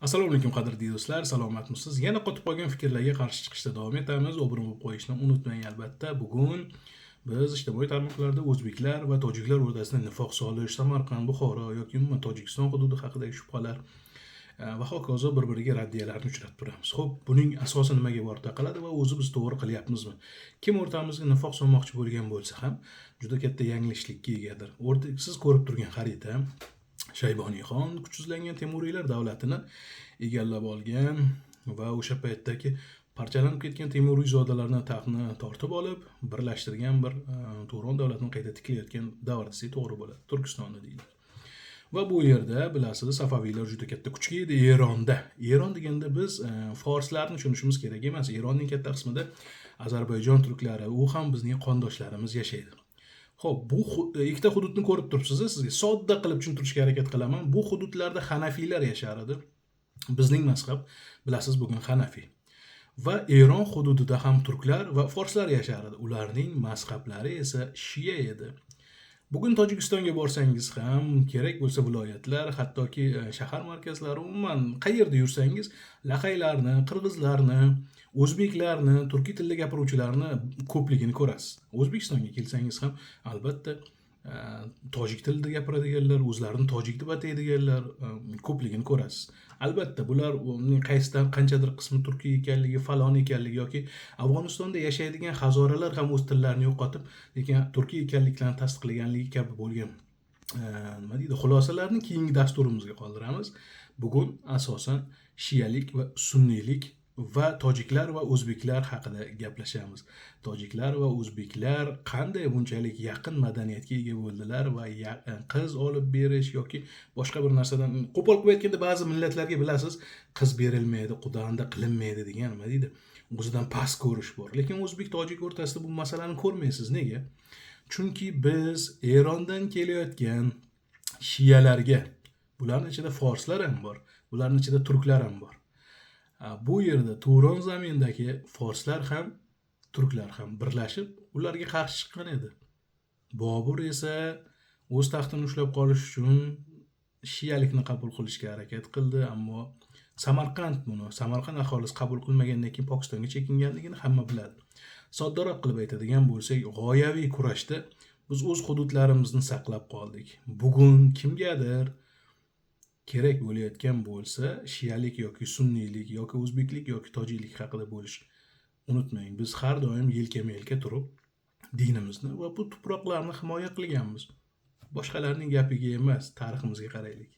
Assalomu alaykum qadrli do'stlar, salomatmisiz? Yana qotib qolgan fikrlarga qarshi chiqishda davom etamiz. Obuna bo'lib qo'yishni unutmang albatta. Bugun biz ijtimoiy tarmoqlarda o'zbeklar va tojiklar o'rtasida nifoq solish, Samarqand, Buxoro yoki umuman Tojikiston hududi haqidagi shubhalar va hokazo bir-biriga raddiyalarni uchratib turamiz. Xo'p, buning asosi nimaga borib taqaladi va o'zi biz to'g'ri qilyapmizmi? Kim o'rtamizga nifoq solmoqchi bo'lgan bo'lsa ham juda katta yanglishlikka egadir. Siz ko'rib turgan xarita Shayboniyxon kuchsizlangan Temuriylar davlatini egallab olgan va o'sha paytdagi parchalanib ketgan Temuriyzodalarni taxtni tortib olib, birlashtirgan bir Turon davlatini qayta tiklayotgan davr desak to'g'ri bo'ladi. Turkistonni deydi. Va bu yerda bilasiz, Safaviylar juda katta kuchga edi Eronda. Eron deganda biz forslarni tushunishimiz kerak emas. Eronning katta qismida Ozarbayjon turklari, u ham bizning qondoshlarimiz yashaydi. Xo'p, bu ikkita hududni ko'rib turibsiz, sizga sodda qilib tushuntirishga harakat qilaman. Bu hududlarda Hanafiylar yashar edi. Bizning mazhab bilasiz bugun Hanafiy. Va Eron hududida ham turklar va forslar yashar edi. Ularning mazhablari esa Shiya edi. Bugun Tojikistonga borsangiz ham, kerak bo'lsa viloyatlar, hattoki shahar markazlari, umuman qayerda yursangiz, laqaylarni, qirg'izlarni, o'zbeklarni, turkiy tilda gapiruvchilarni ko'pligini ko'rasiz. O'zbekistonga kelsangiz ham albatta tojik tilida gapiradiganlar, o'zlarini tojik deb ataydiganlar ko'pligini ko'rasiz. Albatta bularning qaysidan qanchadir qismi turkiy ekanligi, falon ekanligi yoki Afg'onistonda yashaydigan hazoralar ham o'z tillarini yo'qotib, lekin turkiy ekanliklarini tasdiqlaganligi kabi bo'lgan nima deydi, xulosalarni keyingi dasturimizga qoldiramiz. Bugun asosan shiyalik va sunniylik va tojiklar va o'zbeklar haqida gaplashamiz. Tojiklar va o'zbeklar qanday bunchalik yaqin madaniyatga ega bo'ldilar va qiz olib berish yoki boshqa bir narsadan qo'pol qilib aytganda ba'zi millatlarga bilasiz, qiz berilmaydi, qudanda qilinmaydi degan nima deydi, o'zidan past ko'rish bor. Lekin o'zbek tojik o'rtasida bu masalani ko'rmaysiz. Nega? Chunki biz Erondan kelayotgan shiyalarga, bularning ichida forslar ham bor, bularning ichida turklar ham bor. Bu yerda Turon zaminidagi forslar ham, turklar ham birlashib ularga qarshi chiqqan edi. Bobur esa o'z taxtini ushlab qolish uchun shiyalikni qabul qilishga harakat qildi, ammo Samarqand aholisi qabul qilmagandan keyin Pokistonga chekinganligini hamma biladi. Soddaroq qilib aytadigan bo'lsak, g'oyaviy kurashda biz o'z hududlarimizni saqlab qoldik. Bugun kimgadir kerak bo'layotgan bo'lsa, shiyalik yoki sunniylik yoki o'zbeklik yoki tojiklik haqida bo'lish unutmang. Biz har doim yelkama-yelka turib dinimizni va bu tuproqlarni himoya qilganmiz. Boshqalarning gapiga emas, tariximizga qaraylik.